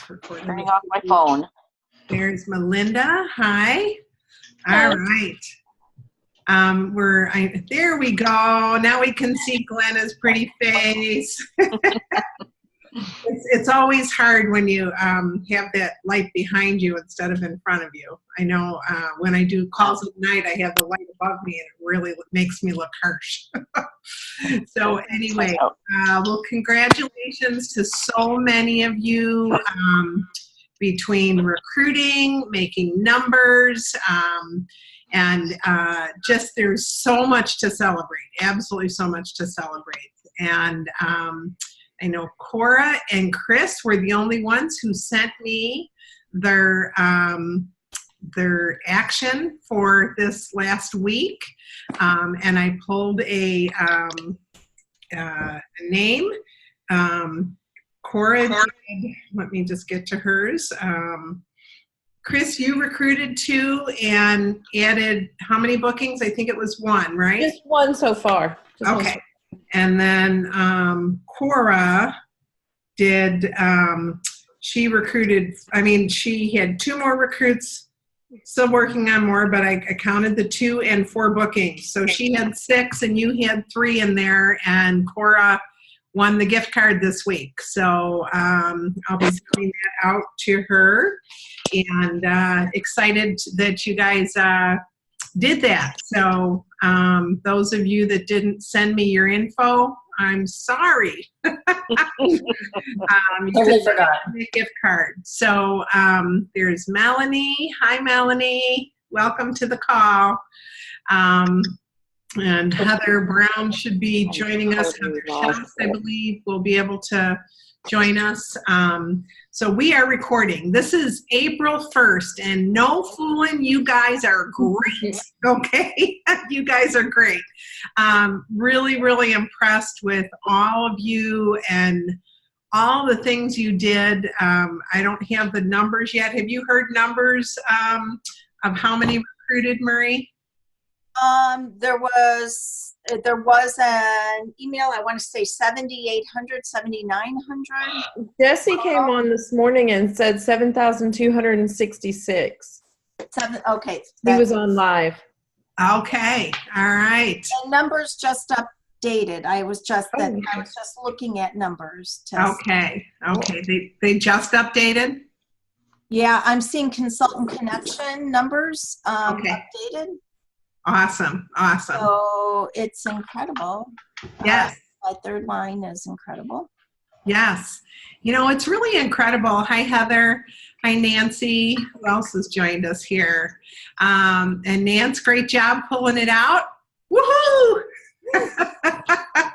Recording. Turning off my phone. There's Melinda. Hi. Hello. All right. There we go. Now we can see Glenna's pretty face. It's always hard when you have that light behind you instead of in front of you. I know when I do calls at night, I have the light above me, and it really makes me look harsh. So anyway, well, congratulations to so many of you between recruiting, making numbers, and just there's so much to celebrate, absolutely so much to celebrate. And I know Cora and Chris were the only ones who sent me their action for this last week, and I pulled a name. Cora did, let me just get to hers. Chris, you recruited 2 and added how many bookings? I think it was 1, right? Just 1 so far. Okay. And then Cora did, she recruited, she had 2 more recruits, still working on more, but I counted the 2 and 4 bookings. So she had 6 and you had 3 in there, and Cora won the gift card this week. So I'll be sending that out to her, and excited that you guys did that. So those of you that didn't send me your info, I'm sorry. You Totally forgot. a gift card. So there's Melanie. Hi, Melanie. Welcome to the call. And Heather Brown should be joining us. Heather Schultz, I believe, will be able to join us. So we are recording. This is April 1st, and no fooling, you guys are great, okay? You guys are great. Really, really impressed with all of you and all the things you did. I don't have the numbers yet. Have you heard numbers of how many recruited, Marie? There was an email, I want to say 7,800, 7,900. Jesse came on this morning and said 7,266. Okay. He was on live. Okay. All right. And numbers just updated. I was just looking at numbers. Okay. They just updated? Yeah, I'm seeing Consultant Connection numbers updated. Awesome. So it's incredible. Yes. My third line is incredible. Yes. You know, it's really incredible. Hi, Heather. Hi, Nancy. Who else has joined us here? And Nance, great job pulling it out. Woohoo!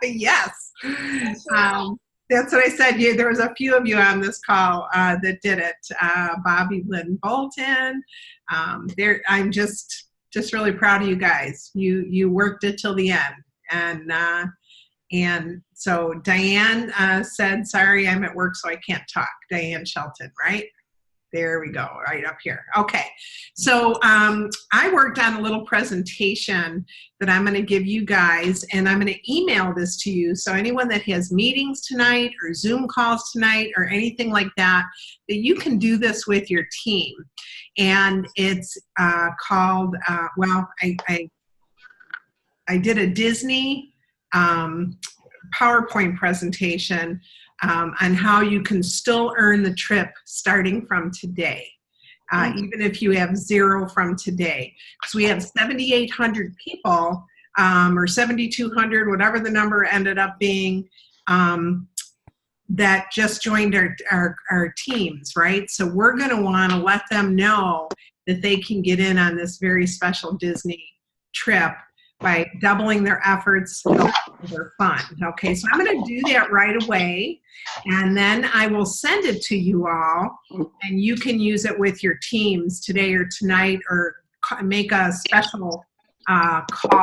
Yes. That's what I said. There was a few of you on this call that did it. Bobby Lynn Bolton. I'm just really proud of you guys. You worked it till the end. And so Diane said, sorry, I'm at work, so I can't talk. Diane Shelton, right? There we go, right up here. Okay, so I worked on a little presentation that I'm going to give you guys, and I'm going to email this to you. So anyone that has meetings tonight or Zoom calls tonight or anything like that, that you can do this with your team. And it's called, I did a Disney PowerPoint presentation on how you can still earn the trip starting from today, even if you have 0 from today. Because we have 7,800 people, or 7,200, whatever the number ended up being, that just joined our teams, right? So we're going to want to let them know that they can get in on this very special Disney trip by doubling their efforts for their fund. Okay, so I'm going to do that right away, and then I will send it to you all, and you can use it with your teams today or tonight, or make a special call.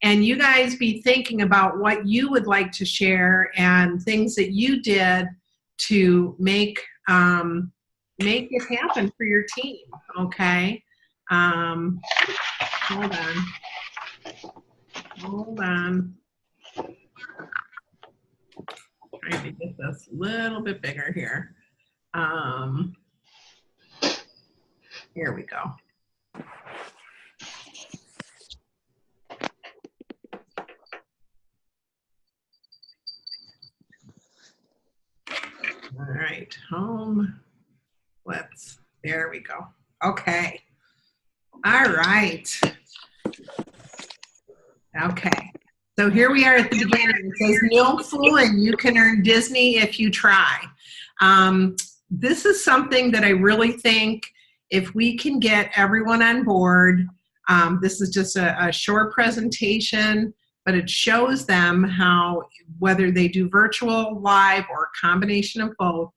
And you guys be thinking about what you would like to share and things that you did to make it happen for your team. Okay, hold on. Trying to get this a little bit bigger here. Um, here we go. All right, home. There we go. Okay. All right. Okay. So here we are at the beginning. It says, no fooling, you can earn Disney if you try. This is something that I really think if we can get everyone on board, this is just a short presentation, but it shows them how, whether they do virtual, live, or a combination of both,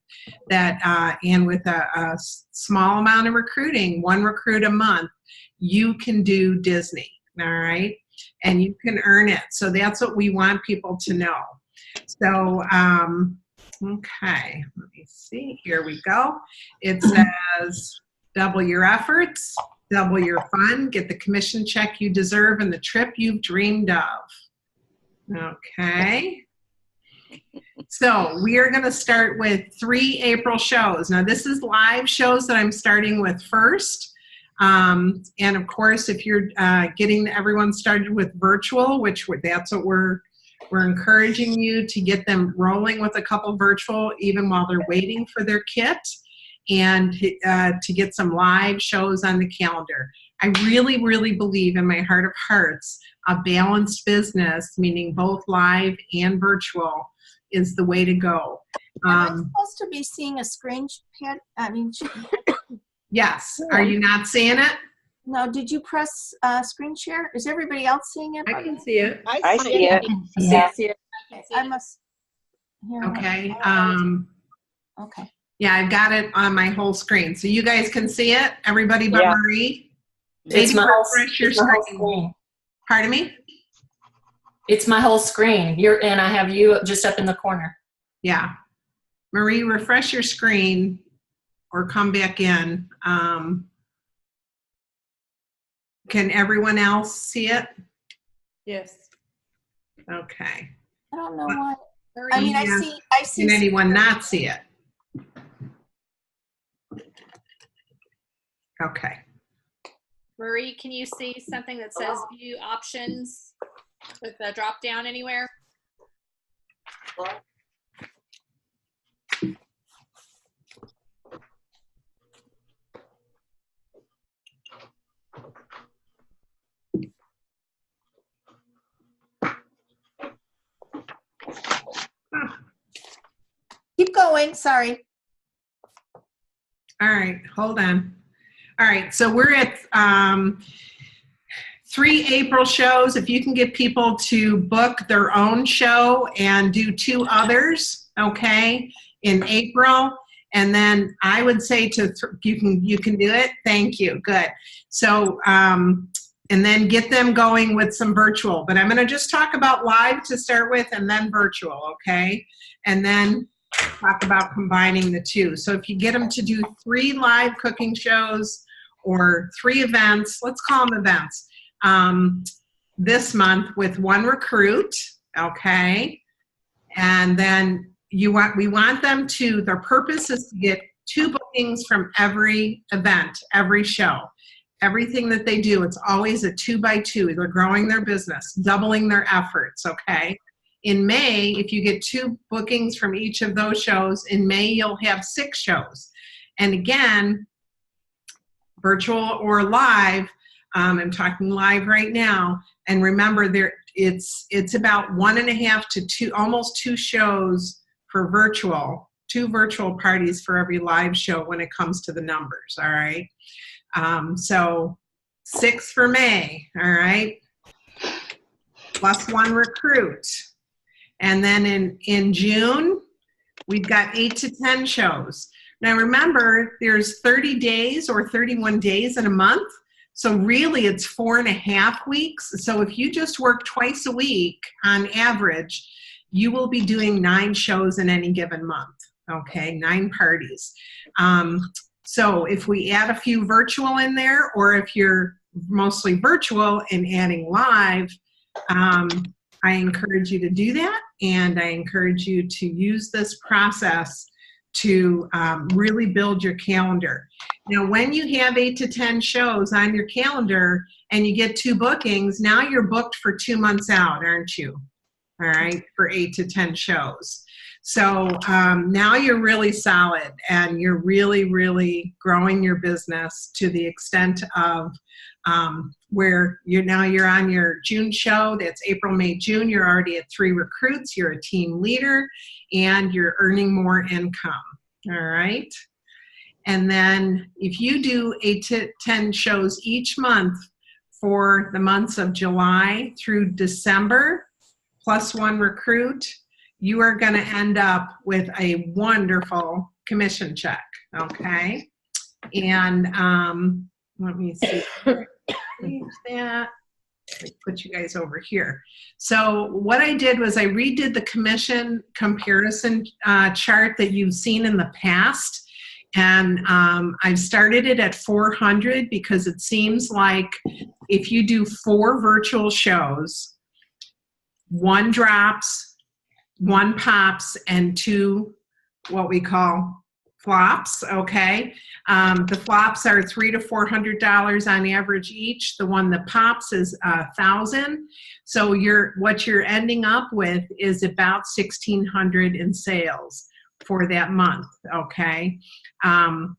that and with a small amount of recruiting, 1 recruit a month, you can do Disney, all right? And you can earn it. So that's what we want people to know. So, okay, let me see. Here we go. It says, double your efforts, double your fun, get the commission check you deserve, and the trip you've dreamed of. Okay. So we are going to start with 3 April shows. Now, this is live shows that I'm starting with first. And of course, if you're getting everyone started with virtual, that's what we're encouraging you to get them rolling with a couple virtual, even while they're waiting for their kit, and to get some live shows on the calendar. I really, really believe in my heart of hearts, a balanced business, meaning both live and virtual, is the way to go. Am I supposed to be seeing a screen pad? I mean, Yes. Are you not seeing it? no, did you press screen share? Is everybody else seeing it? I can see it. I see it. Yeah. Okay, I must. Here, Okay. Okay. Yeah, I've got it on my whole screen. So you guys can see it? Everybody but Yeah. Marie? It's Maybe my whole, refresh your it's my whole screen. screen. Pardon me? It's my whole screen. And I have you just up in the corner. Yeah. Marie, refresh your screen or come back in. Can everyone else see it? Yes. Okay. I don't know why. I mean, Yeah. I see. Can anyone not see it? Okay. Marie, can you see something that says view options with a drop down anywhere? Keep going, sorry. All right, hold on. All right, so we're at 3 April shows. If you can get people to book their own show and do 2 others, okay, in April, and then I would say you can do it. Thank you. Good. So and then get them going with some virtual. But I'm going to just talk about live to start with, and then virtual, okay, and then talk about combining the 2. So if you get them to do 3 live cooking shows or 3 events, let's call them events, this month with 1 recruit, okay? And then we want them to, their purpose is to get 2 bookings from every event, every show. Everything that they do, it's always a 2x2. They're growing their business, doubling their efforts, okay? In May, if you get 2 bookings from each of those shows, in May you'll have 6 shows. And again, virtual or live, I'm talking live right now, and remember it's about 1.5 to 2, almost 2 shows for virtual, 2 virtual parties for every live show when it comes to the numbers, all right? So 6 for May, all right? Plus 1 recruit. And then in June, we've got 8 to 10 shows. Now remember, there's 30 days or 31 days in a month. So really it's 4.5 weeks. So if you just work twice a week on average, you will be doing 9 shows in any given month, okay? 9 parties. So if we add a few virtual in there, or if you're mostly virtual and adding live, I encourage you to do that, and I encourage you to use this process to really build your calendar. Now, when you have 8 to 10 shows on your calendar and you get 2 bookings, now you're booked for 2 months out, aren't you? All right, for 8 to 10 shows. So now you're really solid and you're really, really growing your business to the extent of where you're on your June show. That's April, May, June. You're already at 3 recruits. You're a team leader and you're earning more income. All right. And then if you do 8 to 10 shows each month for the months of July through December, plus 1 recruit, you are going to end up with a wonderful commission check, okay? And let me see. Change that. Let me put you guys over here. So what I did was I redid the commission comparison chart that you've seen in the past. And I've started it at 400 because it seems like if you do 4 virtual shows, 1 drops, 1 pops, and 2 what we call flops, okay? The flops are $300 to $400 on average each. The one that pops is $1,000. So what you're ending up with is about $1,600 in sales for that month, okay? All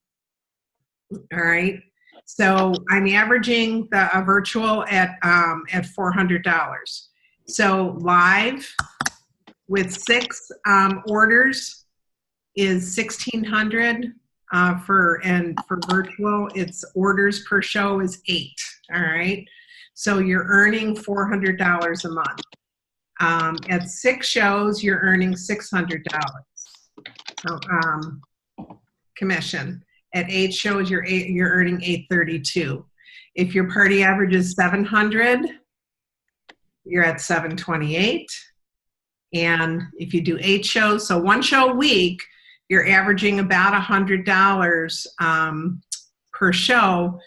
right. So I'm averaging the virtual at $400. So live with 6 orders is $1,600 for virtual. Its orders per show is 8. All right. So you're earning $400 a month. At 6 shows, you're earning $600 commission. At 8 shows, you're earning $832. If your party average is 700, you're at $728. And if you do 8 shows, so 1 show a week, you're averaging about $100 per show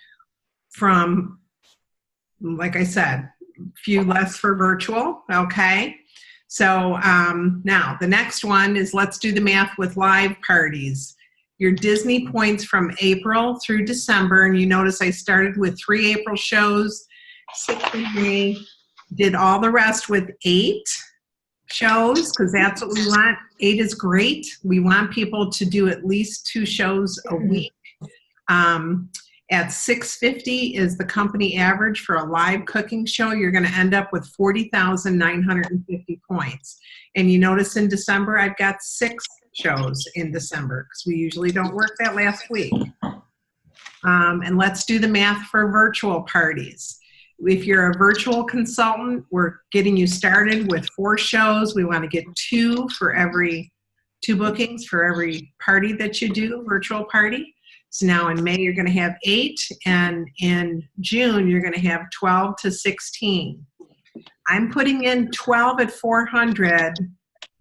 from, like I said, a few less for virtual, okay? So now the next one is let's do the math with live parties. Your Disney points from April through December, and you notice I started with 3 April shows, 6 in May, did all the rest with 8 shows because that's what we want. 8 is great. We want people to do at least 2 shows a week. At 650 is the company average for a live cooking show. You're going to end up with 40,950 points. And you notice in December, I've got 6 shows in December because we usually don't work that last week. And let's do the math for virtual parties. If you're a virtual consultant, we're getting you started with 4 shows. We want to get 2 for every 2 bookings for every party that you do, virtual party. So now in May, you're going to have 8, and in June, you're going to have 12 to 16. I'm putting in 12 at 400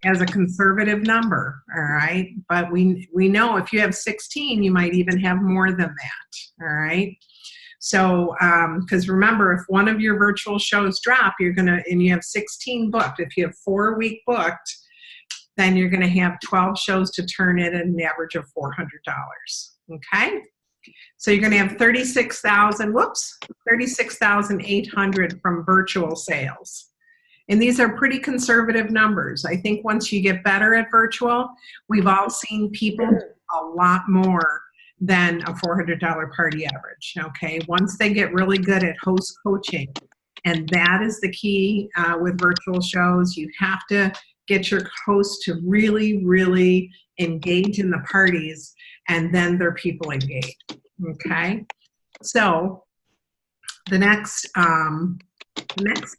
as a conservative number, all right? But we know if you have 16, you might even have more than that, all right? So, because remember, if one of your virtual shows drop, and you have 16 booked. If you have 4 week booked, then you're going to have 12 shows to turn in at an average of $400. Okay? So you're going to have 36,800 from virtual sales. And these are pretty conservative numbers. I think once you get better at virtual, we've all seen people do a lot more than a $400 party average, okay? Once they get really good at host coaching, and that is the key with virtual shows, you have to get your host to really, really engage in the parties, and then their people engage, okay? So the next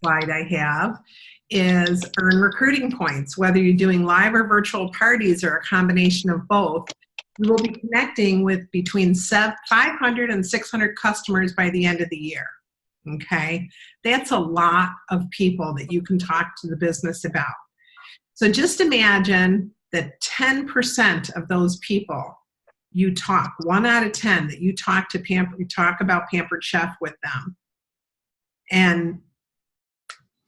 slide I have is earn recruiting points. Whether you're doing live or virtual parties or a combination of both, you will be connecting with between 500 and 600 customers by the end of the year, okay? That's a lot of people that you can talk to the business about. So just imagine that 10% of those people you talk, 1 out of 10 that you talk about Pampered Chef with them. And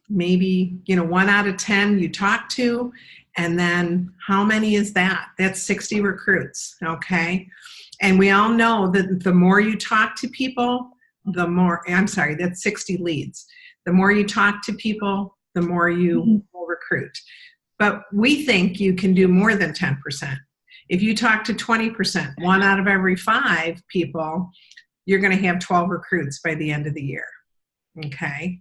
maybe, 1 out of 10 you talk to, And then how many is that? That's 60 recruits, okay? And we all know that the more you talk to people, the more, I'm sorry, that's 60 leads. The more you talk to people, the more you will recruit. But we think you can do more than 10%. If you talk to 20%, 1 out of every 5 people, you're going to have 12 recruits by the end of the year, okay?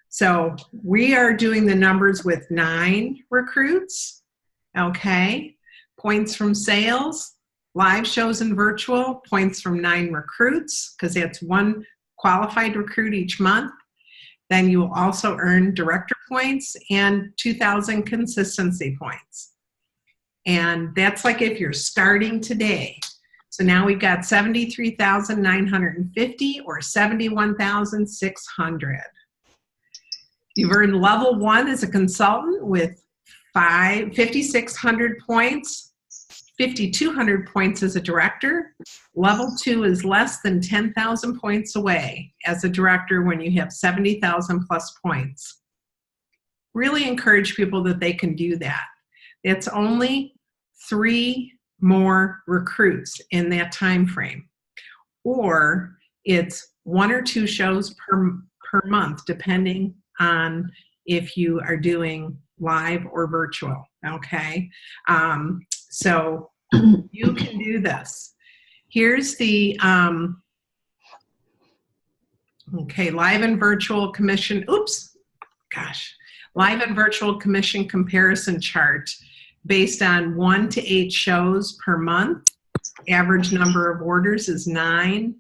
So we are doing the numbers with 9 recruits, okay? Points from sales, live shows and virtual, points from 9 recruits, because that's 1 qualified recruit each month. Then you will also earn director points and 2,000 consistency points. And that's like if you're starting today. So now we've got 73,950 or 71,600. You've earned level 1 as a consultant with 5,600 points, 5,200 points as a director. Level 2 is less than 10,000 points away as a director when you have 70,000 plus points. Really encourage people that they can do that. It's only 3 more recruits in that time frame. Or it's 1 or 2 shows per month, depending on if you are doing live or virtual, okay? So you can do this. Here's the, okay, live and virtual commission, live and virtual commission comparison chart based on 1 to 8 shows per month. Average number of orders is 9.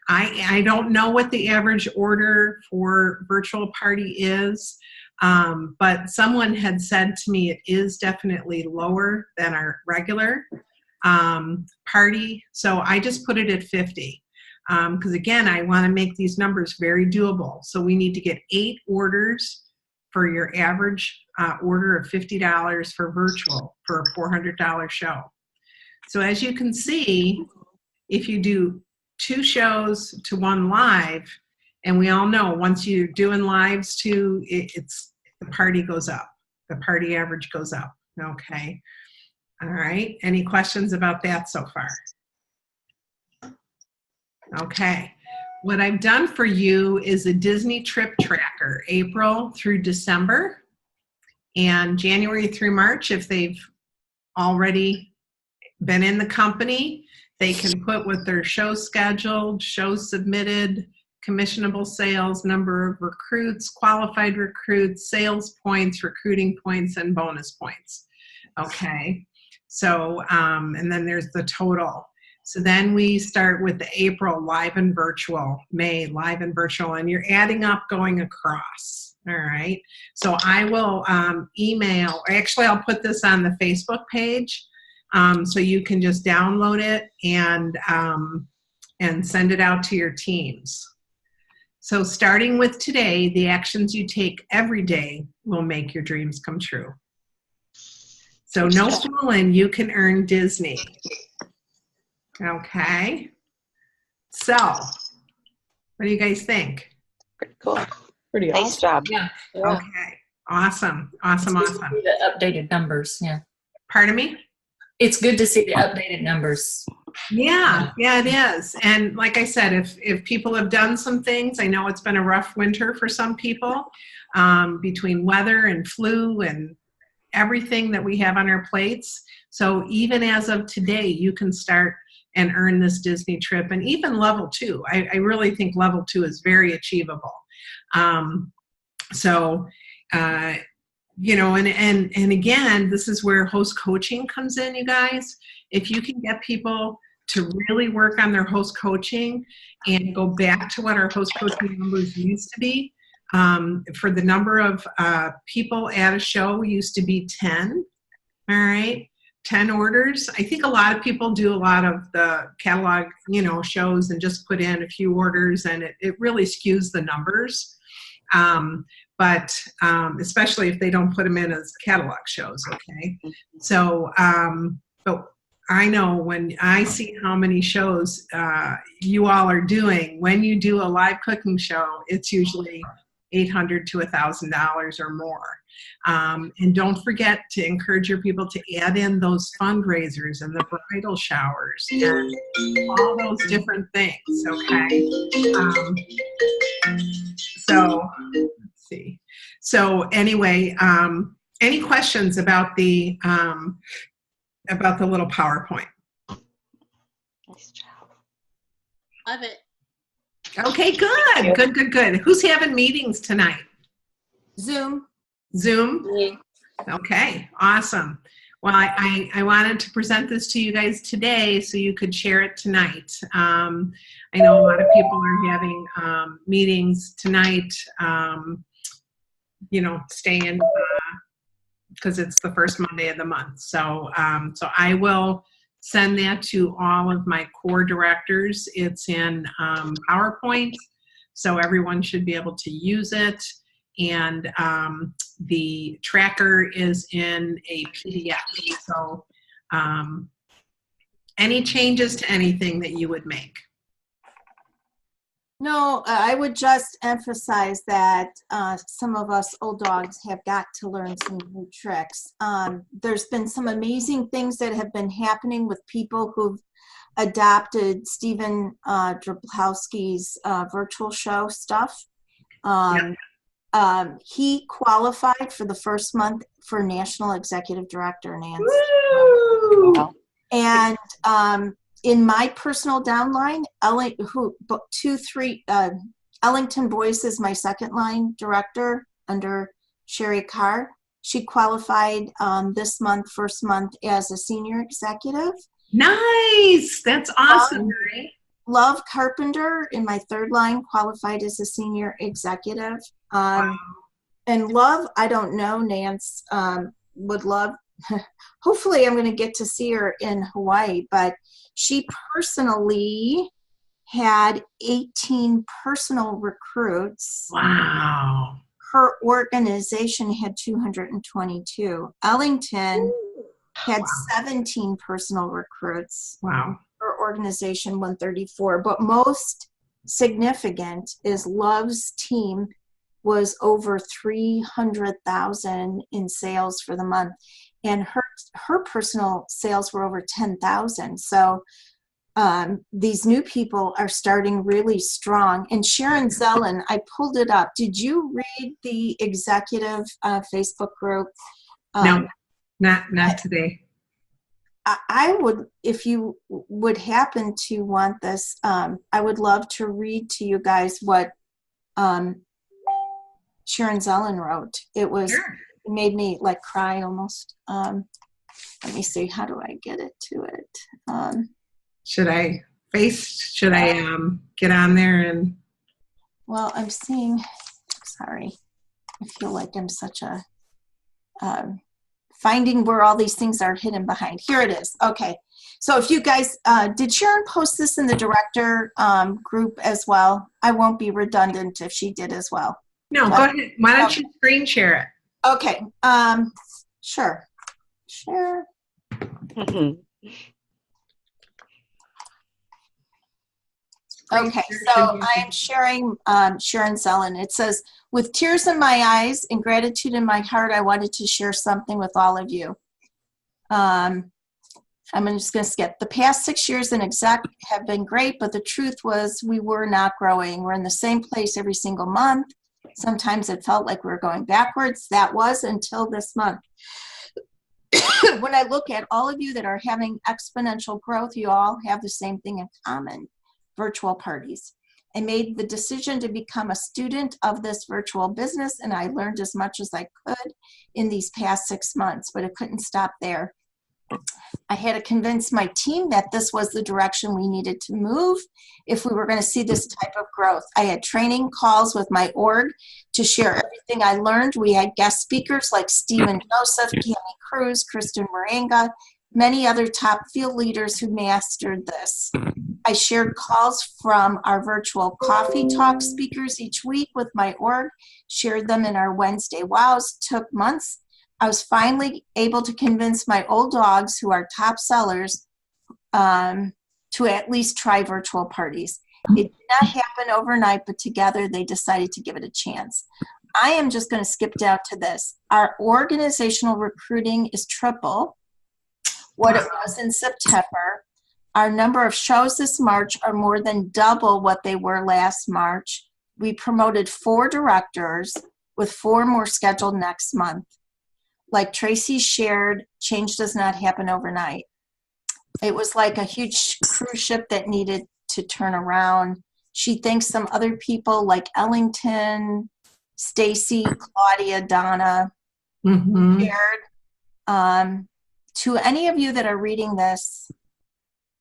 I don't know what the average order for virtual party is, but someone had said to me it is definitely lower than our regular party. So I just put it at 50. Because again, I want to make these numbers very doable. So we need to get 8 orders for your average order of $50 for virtual for a $400 show. So as you can see, if you do 2 shows to 1 live, and we all know once you're doing lives too, the party goes up. The party average goes up, okay? All right, any questions about that so far? Okay, what I've done for you is a Disney trip tracker, April through December, and January through March. If they've already been in the company, they can put what their shows scheduled, shows submitted, commissionable sales, number of recruits, qualified recruits, sales points, recruiting points, and bonus points. Okay, so, and then there's the total. So then we start with the April live and virtual, May live and virtual, and you're adding up going across. All right. So I will email, actually I'll put this on the Facebook page so you can just download it and send it out to your teams. So starting with today, the actions you take every day will make your dreams come true. So no fooling, you can earn Disney. Okay. So, what do you guys think? Pretty cool. Pretty Nice awesome. job. Yeah. Okay. Awesome. Awesome. It's good to Awesome. see the updated numbers. Yeah. Pardon me? It's good to see the updated numbers. Yeah, it is. And like I said, if people have done some things, I know it's been a rough winter for some people between weather and flu and everything that we have on our plates. So even as of today, you can start and earn this Disney trip, and even level 2. I really think level 2 is very achievable. You know, and again, this is where host coaching comes in, you guys. If you can get people to really work on their host coaching and go back to what our host coaching numbers used to be, for the number of people at a show used to be 10, all right? 10 orders. I think a lot of people do a lot of the catalog, you know, shows and just put in a few orders, and it really skews the numbers. But especially if they don't put them in as catalog shows, okay? So, but I know when I see how many shows you all are doing, when you do a live cooking show, it's usually $800 to $1,000 or more. And don't forget to encourage your people to add in those fundraisers and the bridal showers and all those different things, okay? So, let's see. So anyway, any questions about the little PowerPoint? Nice job. Love it. Okay, good. Who's having meetings tonight? Zoom. Zoom? Me. Okay, awesome. Well, I wanted to present this to you guys today so you could share it tonight. I know a lot of people are having meetings tonight, staying because it's the first Monday of the month. So, so I will send that to all of my core directors. It's in PowerPoint, so everyone should be able to use it. And the tracker is in a PDF. So any changes to anything that you would make? No, I would just emphasize that some of us old dogs have got to learn some new tricks. There's been some amazing things that have been happening with people who've adopted Stephen Drabowski's virtual show stuff. He qualified for the first month for National Executive Director, Nancy. Woo! And in my personal downline, Ellington Boyce is my second line director under Sherry Carr. She qualified this month, first month, as a senior executive. Nice. That's awesome. Love Carpenter in my third line qualified as a senior executive. Wow. And Love, I don't know, Nance would love, hopefully I'm going to get to see her in Hawaii, but she personally had 18 personal recruits. Wow. Her organization had 222. Ellington had 17 personal recruits. Wow. Her organization 134. But most significant is Love's team was over 300,000 in sales for the month, and her personal sales were over 10,000. So these new people are starting really strong. And Sharon Zellen, I pulled it up. Did you read the executive Facebook group? No, not today. I would, if you would happen to want this, I would love to read to you guys what Sharon Zellen wrote. It was, Sure. It made me like cry almost. Let me see, how do I get it to it? Should I get on there and? Well, I'm seeing, sorry, I feel like I'm such a, finding where all these things are hidden behind. Here it is. Okay. So if you guys, did Sharon post this in the director group as well? I won't be redundant if she did as well. No, go ahead. Why don't you screen share it? Okay. Sure. Share. Okay, so I am sharing Sharon Zellen. It says, with tears in my eyes and gratitude in my heart, I wanted to share something with all of you. I'm just going to skip. The past 6 years in exec have been great, but the truth was we were not growing. We're in the same place every single month. Sometimes it felt like we were going backwards. That was until this month. When I look at all of you that are having exponential growth, you all have the same thing in common. Virtual parties. I made the decision to become a student of this virtual business, and I learned as much as I could in these past 6 months, but it couldn't stop there. I had to convince my team that this was the direction we needed to move if we were going to see this type of growth. I had training calls with my org to share everything I learned. We had guest speakers like Stephen Joseph, Cami Cruz, Kristen Moringa, many other top field leaders who mastered this. I shared calls from our virtual coffee talk speakers each week with my org, shared them in our Wednesday wows, took months. I was finally able to convince my old dogs, who are top sellers, to at least try virtual parties. It did not happen overnight, but together they decided to give it a chance. I am just going to skip down to this. Our organizational recruiting is triple what it was in September. Our number of shows this March are more than double what they were last March. We promoted 4 directors with 4 more scheduled next month. Like Tracy shared, change does not happen overnight. It was like a huge cruise ship that needed to turn around. She thanks some other people like Ellington, Stacy, Claudia, Donna, Mm-hmm. shared. To any of you that are reading this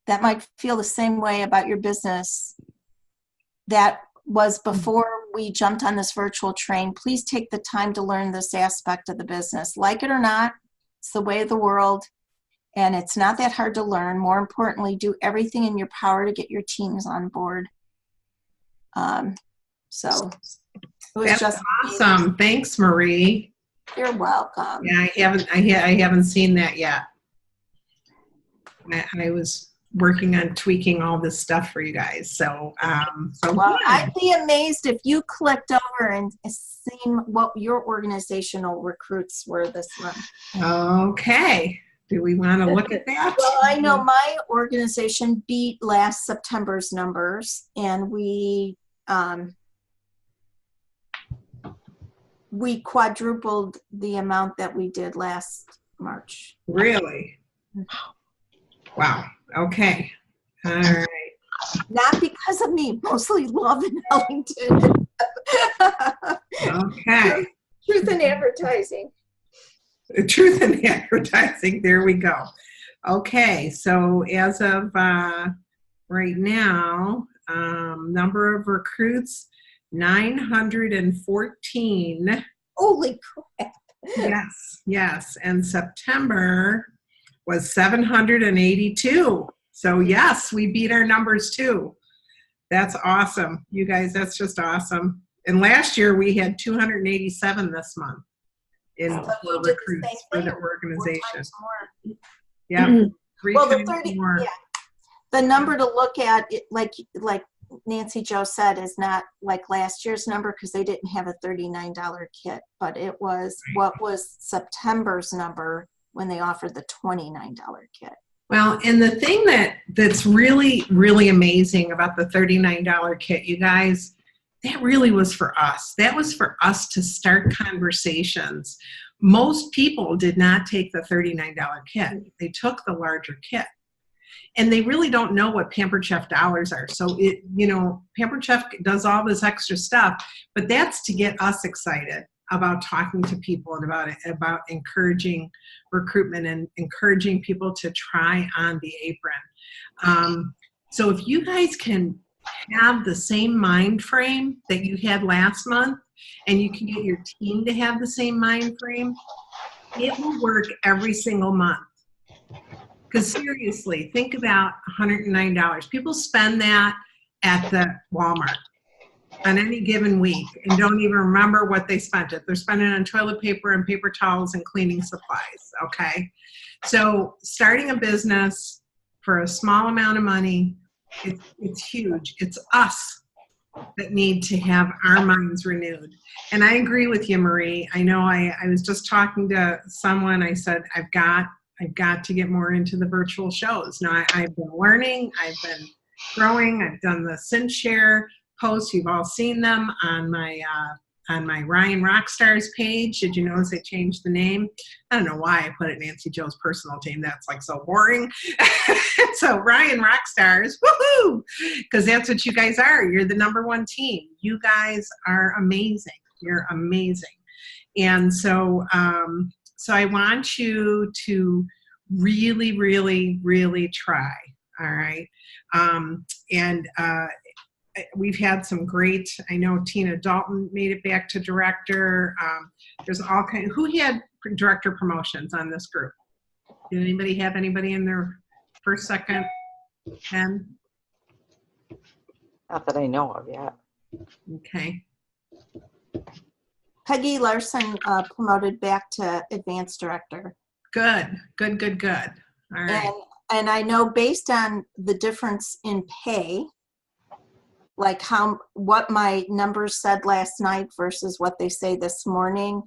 that might feel the same way about your business, that was before we jumped on this virtual train, please take the time to learn this aspect of the business. Like it or not, it's the way of the world, and it's not that hard to learn. More importantly, do everything in your power to get your teams on board. So it was That's just awesome. Thanks, Marie. You're welcome. Yeah, I haven't seen that yet. I was working on tweaking all this stuff for you guys. So, Well, good. I'd be amazed if you clicked over and seen what your organizational recruits were this month. Okay. Do we want to look at that? Well, I know my organization beat last September's numbers, and we quadrupled the amount that we did last March. Really? Wow. Okay. All right. Not because of me, mostly love and Ellington. Okay. Truth in advertising. Truth in advertising. There we go. Okay. So as of right now, number of recruits, 914. Holy crap. Yes. And September was 782. So yes, we beat our numbers too. That's awesome. You guys, that's just awesome. And last year we had 287 this month in So for you did the recruits same for thing, the 4 organization. times more. Yeah. 3 Well, the times 30, more. yeah. The number to look at, like Nancy Jo said, is not like last year's number because they didn't have a $39 kit, but it was what was September's number when they offered the $29 kit. Well, and the thing that's really, really amazing about the $39 kit, you guys, that really was for us. That was for us to start conversations. Most people did not take the $39 kit. They took the larger kit. And they really don't know what Pampered Chef dollars are. So, Pampered Chef does all this extra stuff, but that's to get us excited about talking to people and about encouraging recruitment and encouraging people to try on the apron. So if you guys can have the same mind frame that you had last month, and you can get your team to have the same mind frame, it will work every single month. Because seriously, think about $109. People spend that at the Walmart on any given week and don't even remember what they spent it. They're spending it on toilet paper and paper towels and cleaning supplies, okay? So starting a business for a small amount of money, it's huge. It's us that need to have our minds renewed. And I agree with you, Marie. I know I was just talking to someone. I said, I've got to get more into the virtual shows. Now, I've been learning. I've been growing. I've done the SynShare posts. You've all seen them on my Ryan Rockstars page. Did you notice I changed the name? I don't know why I put it Nancy Jo's personal team. That's like so boring. So Ryan Rockstars, woohoo! Because that's what you guys are. You're the #1 team. You guys are amazing. You're amazing. And so, so I want you to really, really, really try. All right. We've had some great, I know Tina Dalton made it back to director. There's all kinds, who had director promotions on this group? Did anybody have anybody in their first, second, 10? Not that I know of yet. Okay. Peggy Larson promoted back to advanced director. Good. All right. And I know based on the difference in pay, like what my numbers said last night versus what they say this morning,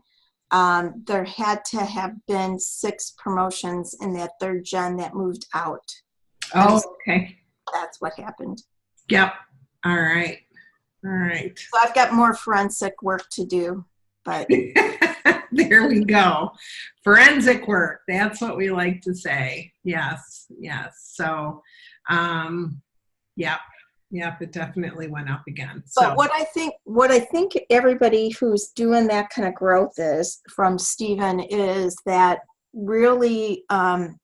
there had to have been 6 promotions in that 3rd gen that moved out. Oh, okay. That's what happened. Yep. All right. All right. So I've got more forensic work to do, but There we go. Forensic work. That's what we like to say. Yes. Yes. So, yep. Yep. It definitely went up again. So but what I think everybody who's doing that kind of growth is from Stephen is that really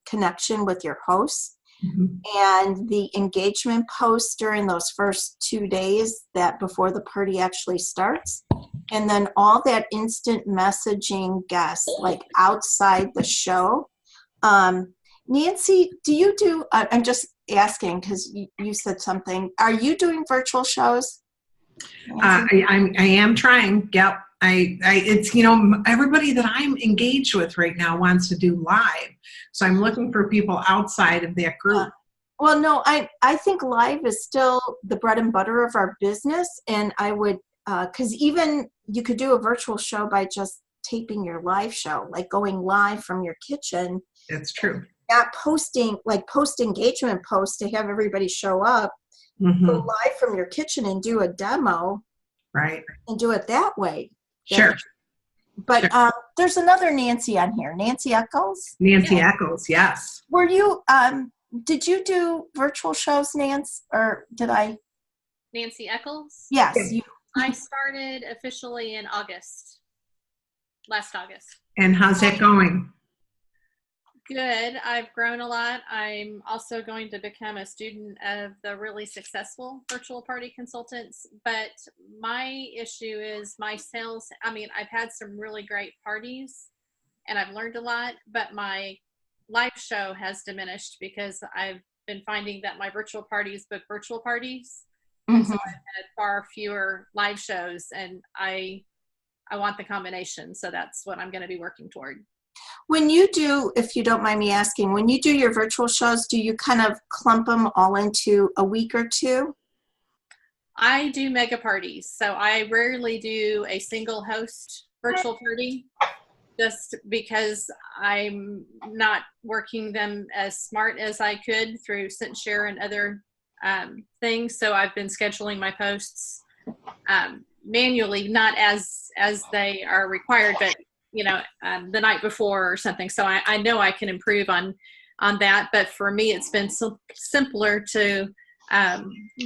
connection with your hosts. Mhm. And the engagement posts during those first 2 days that before the party actually starts. And then all that instant messaging guests, like outside the show. Nancy, do you do, I'm just asking because you said something. Are you doing virtual shows? I am trying. Yep. It's, you know, everybody that I'm engaged with right now wants to do live. So I'm looking for people outside of that group. Well, no, I think live is still the bread and butter of our business. And I would, because even you could do a virtual show by just taping your live show, like going live from your kitchen. It's true. Not posting, like post-engagement posts to have everybody show up. Mhm. Go live from your kitchen and do a demo Right. and do it that way. Sure. But there's another Nancy on here, Nancy Eccles. Nancy Yeah. Eccles. Yes. Were you, did you do virtual shows, Nance, or did I? Nancy Eccles? Yes. Yeah. You, I started officially in August, last August. And how's that going? Good. I've grown a lot. I'm also going to become a student of the really successful virtual party consultants. But my issue is my sales. I mean, I've had some really great parties and I've learned a lot, but my live show has diminished because I've been finding that my virtual parties book virtual parties. And so I've had far fewer live shows, and I want the combination. So that's what I'm going to be working toward. when you do, if you don't mind me asking, when you do your virtual shows, do you kind of clump them all into a week or two? I do mega parties, so I rarely do a single host virtual party just because I'm not working them as smart as I could through ScentShare and other things. So I've been scheduling my posts manually, not as they are required, but you know, the night before or something. So I know I can improve on that. But for me, it's been simpler to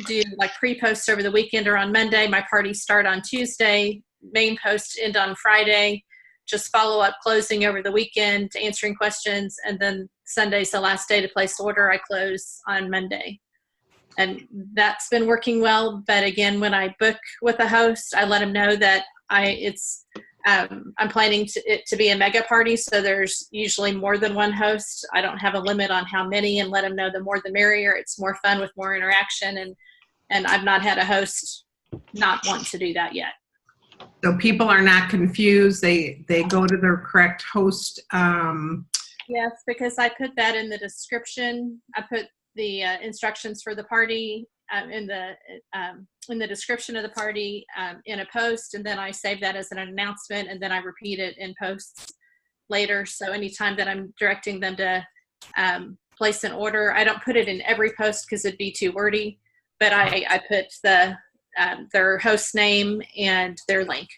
do like pre-posts over the weekend or on Monday. My parties start on Tuesday, main posts end on Friday, just follow up closing over the weekend, answering questions. And then Sunday's the last day to place order. I close on Monday. And that's been working well. But again, when I book with a host, I let them know that I'm planning it to be a mega party, so there's usually more than one host. I don't have a limit on how many, and let them know the more the merrier. It's more fun with more interaction, and I've not had a host not want to do that yet. So people are not confused. They go to their correct host. Yes, because I put that in the description. I put the instructions for the party in the description of the party in a post, and then I save that as an announcement, and then I repeat it in posts later. So anytime that I'm directing them to place an order, I don't put it in every post because it'd be too wordy, but I put their host name and their link.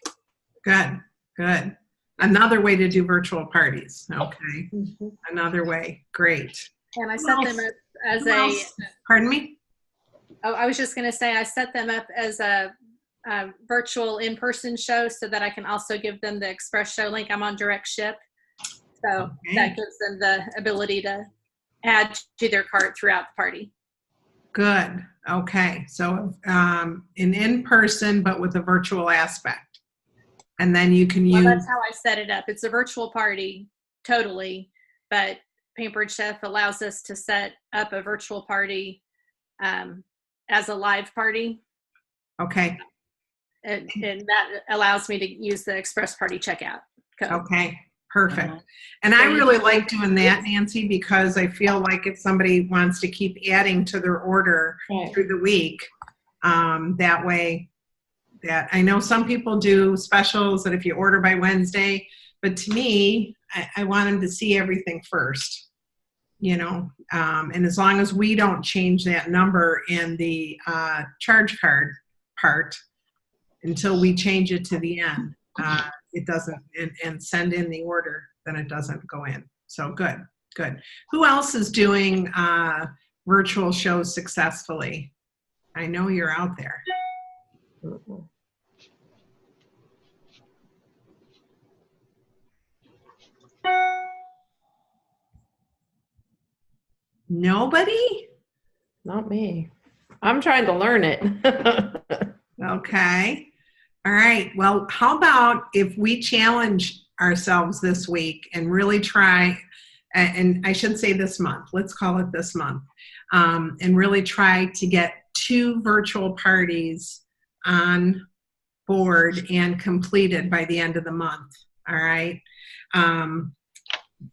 Good. Another way to do virtual parties. Okay. Another way. Great. And I set them up as Pardon me? Oh, I was just going to say I set them up as a virtual in-person show so that I can also give them the Express Show link. I'm on direct ship. So that gives them the ability to add to their cart throughout the party. Good. Okay. So an in-person, but with a virtual aspect. And then you can use. Well, that's how I set it up. It's a virtual party, totally. But Pampered Chef allows us to set up a virtual party as a live party. Okay. And that allows me to use the Express Party checkout code. Okay. Perfect. And I really like doing that, Nancy, because I feel like if somebody wants to keep adding to their order through the week, That way, that I know some people do specials that if you order by Wednesday, but to me, I want them to see everything first, and as long as we don't change that number in the charge card part until we change it to the end, it doesn't, and send in the order, then it doesn't go in. So good. Who else is doing virtual shows successfully? I know you're out there. Nobody? Not me. I'm trying to learn it. Okay. All right. Well, how about if we challenge ourselves this week and really try, and I should say this month, let's call it this month, and really try to get 2 virtual parties on board and completed by the end of the month. All right.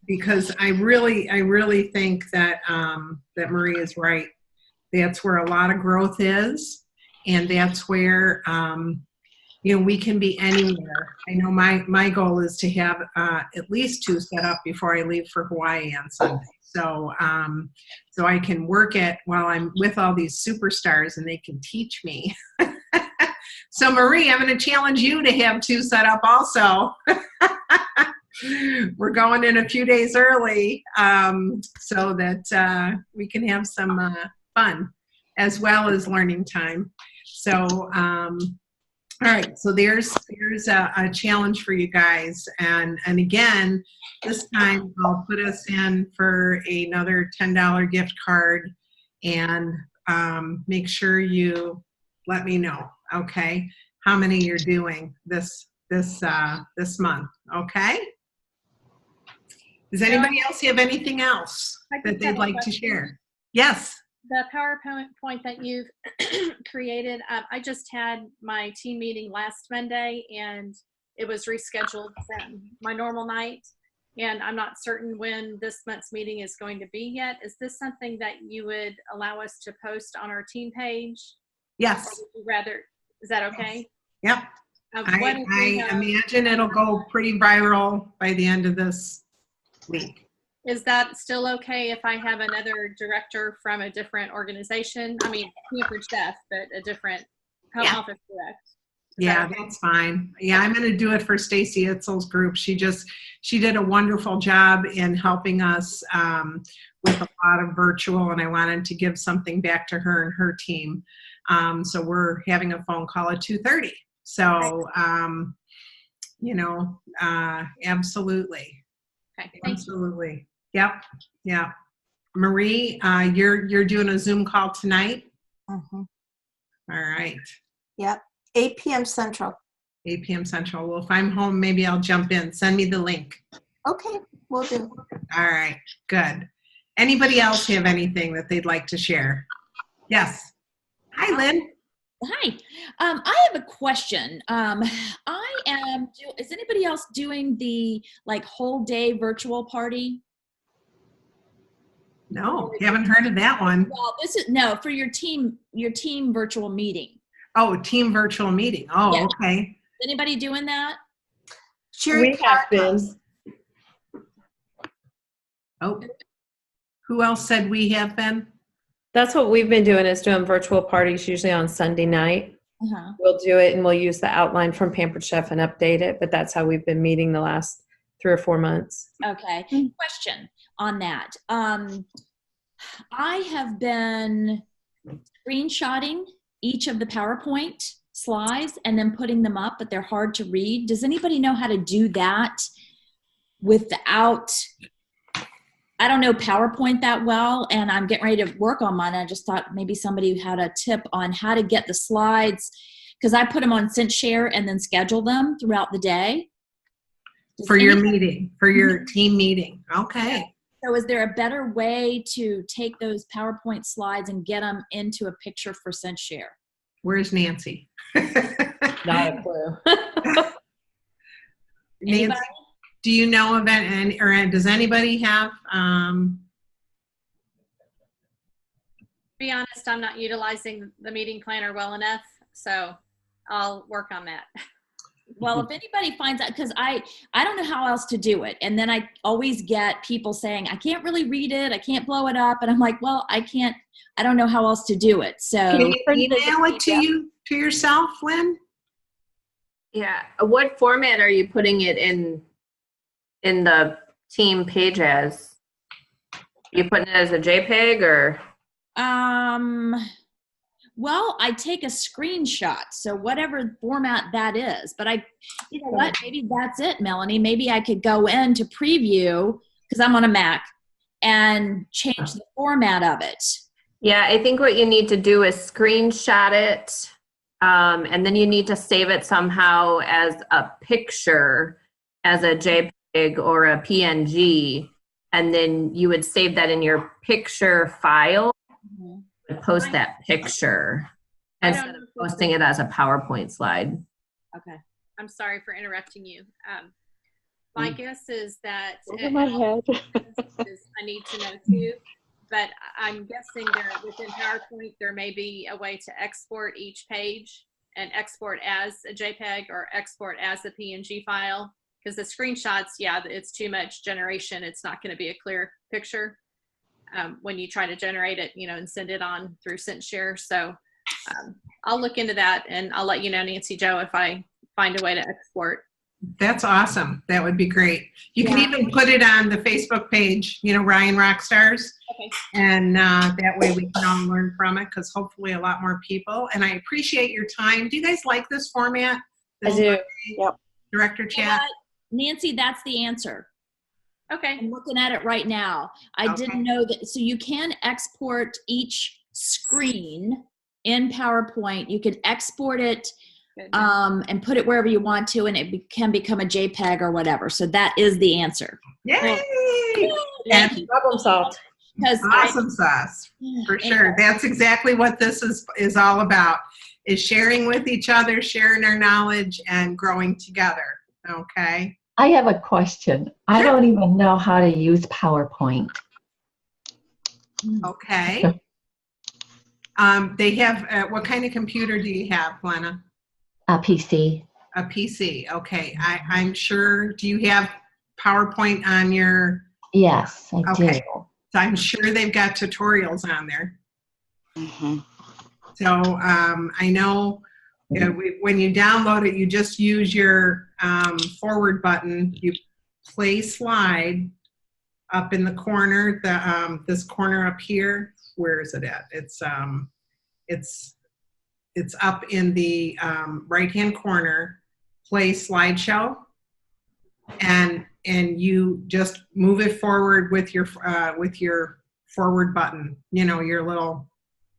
Because I really think that that Marie is right. That's where a lot of growth is, and that's where we can be anywhere. I know my goal is to have at least 2 set up before I leave for Hawaii on Sunday. So so I can work it while I'm with all these superstars, and they can teach me. So Marie, I'm going to challenge you to have 2 set up also. We're going in a few days early so that we can have some fun as well as learning time. So, all right, so there's a challenge for you guys. And again, this time I'll put us in for another $10 gift card, and make sure you let me know, okay, how many you're doing this month, okay? Does anybody else have anything else that they'd like to share? Yes. The PowerPoint that you've created, I just had my team meeting last Monday, and it was rescheduled from my normal night, and I'm not certain when this month's meeting is going to be yet. Is this something that you would allow us to post on our team page? Yes. Or would you rather, is that okay? Yep. I imagine it'll go pretty viral by the end of this week. Is that still okay if I have another director from a different organization? I mean, Cambridge Deaf, but a different home office direct. Yeah, that's fine. Yeah, I'm going to do it for Stacy Itzel's group. She did a wonderful job in helping us with a lot of virtual, and I wanted to give something back to her and her team. So we're having a phone call at 2:30. So, absolutely. Okay, thank Absolutely. Yep. Marie, you're doing a Zoom call tonight? Mm-hmm. All right. Yep. 8 p.m. Central. 8 p.m. Central. Well, if I'm home, maybe I'll jump in. Send me the link. Okay, will do. All right. Good. Anybody else have anything that they'd like to share? Yes. Hi, Lynn. Hi. I have a question. Is anybody else doing the whole day virtual party? No, haven't heard of that one. Well, for your team virtual meeting. Oh, team virtual meeting. Oh, yeah. Okay. Anybody doing that? We have been. Oh, who else said we have been? That's what we've been doing, is doing virtual parties usually on Sunday night. Uh-huh. We'll do it and we'll use the outline from Pampered Chef and update it, but that's how we've been meeting the last 3 or 4 months. Okay. Question on that. I have been screenshotting each of the PowerPoint slides and then putting them up, but they're hard to read. Does anybody know how to do that without, I don't know PowerPoint that well, and I'm getting ready to work on mine. I just thought maybe somebody had a tip on how to get the slides, because I put them on ScentShare and then schedule them throughout the day. For your meeting, for your team meeting. Okay. So is there a better way to take those PowerPoint slides and get them into a picture for ScentShare? Where's Nancy? Not a clue. Nancy, do you know of any, or does anybody have be honest, I'm not utilizing the meeting planner well enough, so I'll work on that. Well, if anybody finds out, because I don't know how else to do it. And then I always get people saying, I can't really read it. I can't blow it up. And I'm like, well, I don't know how else to do it. So Can you email it to yourself, Lynn? Yeah. What format are you putting it in the team page as? You putting it as a JPEG or? well, I take a screenshot. So whatever format that is, but you know what, maybe that's it, Melanie. Maybe I could go into preview because I'm on a Mac and change the format of it. Yeah, I think what you need to do is screenshot it, and then you need to save it somehow as a picture, as a JPEG or a PNG, and then you would save that in your picture file and post that picture instead of posting it as a PowerPoint slide. Okay. I'm sorry for interrupting you. My guess is that Over my head. I need to know too, but I'm guessing there within PowerPoint there may be a way to export each page and export as a JPEG or export as a PNG file, because the screenshots, yeah, it's too much generation. It's not going to be a clear picture when you try to generate it, you know, and send it on through SendShare. So I'll look into that and I'll let you know, Nancy Jo, if I find a way to export. That's awesome. That would be great. You can even put it on the Facebook page, you know, Ryan Rockstars. Okay. And that way we can all learn from it, because hopefully a lot more people. And I appreciate your time. Do you guys like this format? I do. Yep. Director chat? Nancy, that's the answer. Okay. I'm looking at it right now. I Okay. didn't know that. So you can export each screen in PowerPoint. You can export it Good. and put it wherever you want to, and it can become a JPEG or whatever. So that is the answer. Yay! Thank you. Problem solved. Because Awesome sauce, for sure. That's exactly what this is all about, is sharing with each other, sharing our knowledge, and growing together. Okay? I have a question. I don't even know how to use PowerPoint. Okay. They have, what kind of computer do you have, Glenna? A PC. A PC. Okay. I'm sure, do you have PowerPoint on your, Yes, I Okay. do. so I'm sure they've got tutorials on there. Mm-hmm. So I know when you download it, you just use your forward button. You play slide up in the corner, this corner up here. Where is it at? It's up in the right-hand corner. Play slideshow, and you just move it forward with your forward button. You know, your little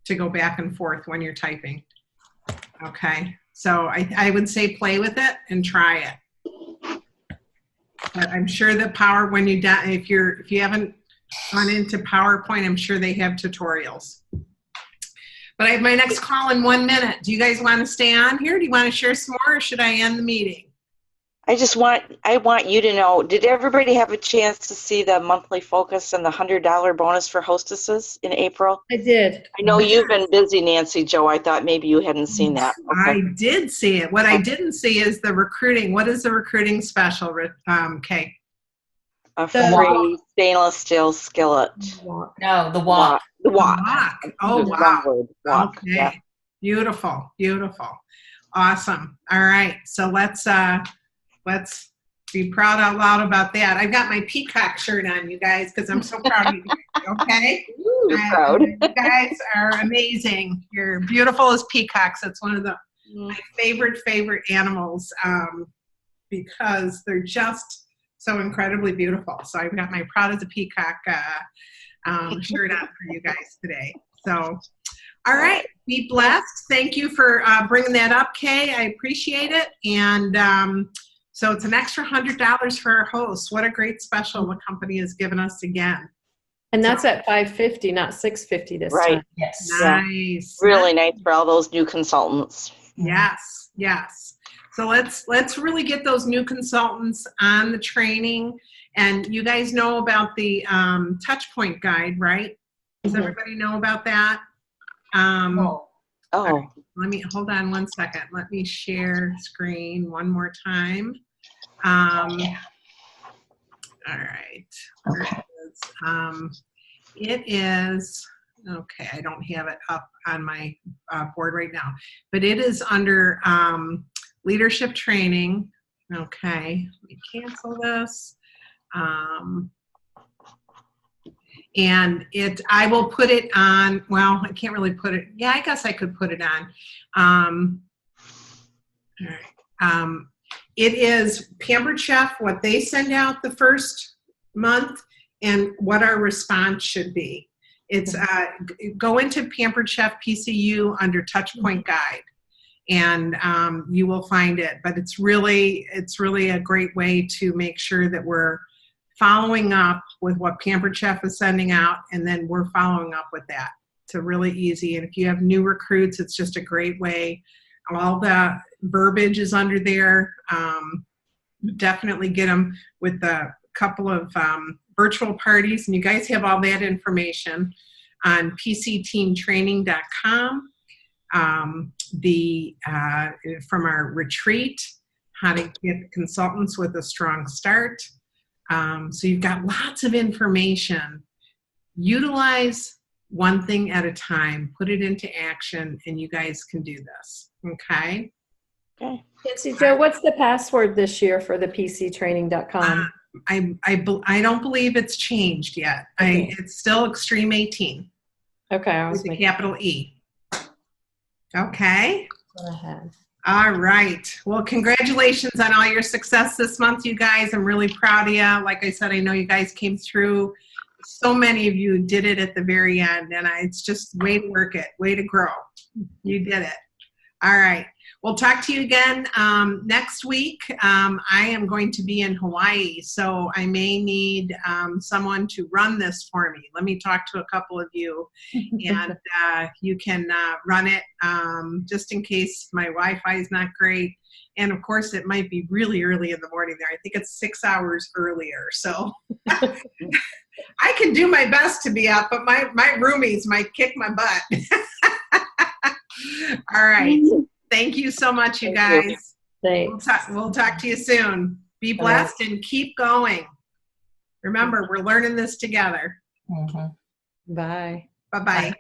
to go back and forth when you're typing. Okay, so I would say play with it and try it. But I'm sure that when you if you haven't gone into PowerPoint, I'm sure they have tutorials. But I have my next call in 1 minute. Do you guys want to stay on here? Do you want to share some more, or should I end the meeting? I want you to know, did everybody have a chance to see the monthly focus and the $100 bonus for hostesses in April? I did. I know you've been busy, Nancy Jo. I thought maybe you hadn't seen that. Okay. I did see it. What I didn't see is the recruiting. What is the recruiting special, Kay? A free stainless steel skillet. No, the walk. The walk. Walk. Oh, The wow. wrong word. Walk. Okay. Yeah. Beautiful. Beautiful. Awesome. All right. So let's be proud out loud about that. I've got my peacock shirt on, you guys, because I'm so proud of you guys. Okay? You're proud. You guys are amazing. You're beautiful as peacocks. That's one of my favorite animals because they're just so incredibly beautiful. So I've got my proud as a peacock shirt on for you guys today. So, all right. Be blessed. Thank you for bringing that up, Kay. I appreciate it. And so it's an extra $100 for our hosts. What a great special the company has given us again. And that's at $550, not $650 this Right. time. Yes. Nice. Really nice for all those new consultants. Yes, yes. So let's really get those new consultants on the training. And you guys know about the touch point guide, right? Does everybody know about that? Oh, Let me, hold on one second. Let me share screen one more time. All right. Where Okay. is, it is, okay, I don't have it up on my board right now, but it is under leadership training. Okay, let me cancel this. And I will put it on, well, I can't really put it, yeah, I guess I could put it on. All right. It is Pampered Chef, what they send out the first month and what our response should be. It's go into Pampered Chef PCU under Touchpoint Guide, and you will find it. But it's really a great way to make sure that we're following up with what Pampered Chef is sending out, and then we're following up with that. It's really easy. And if you have new recruits, it's just a great way. All the verbiage is under there. Definitely get them with a couple of virtual parties, and you guys have all that information on pcteamtraining.com. From our retreat, how to get consultants with a strong start. So you've got lots of information. Utilize one thing at a time, put it into action, and you guys can do this. Okay? okay. Nancy Jo, what's the password this year for the pctraining.com? I don't believe it's changed yet. Okay. It's still Extreme 18 Okay, I was with a making capital E. Okay? go ahead. All right. Well, congratulations on all your success this month, you guys. I'm really proud of you. Like I said, I know you guys came through. So many of you did it at the very end, and it's just way to work it, way to grow. You did it. All right. We'll talk to you again next week. I am going to be in Hawaii, so I may need someone to run this for me. Let me talk to a couple of you, and you can run it just in case my Wi-Fi is not great. And of course, it might be really early in the morning there. I think it's 6 hours earlier. So I can do my best to be up, but my roomies might kick my butt. All right. Thank you so much, you guys. Thanks. We'll talk to you soon. Be blessed and keep going. Remember, we're learning this together. Mhm. Bye. Bye-bye.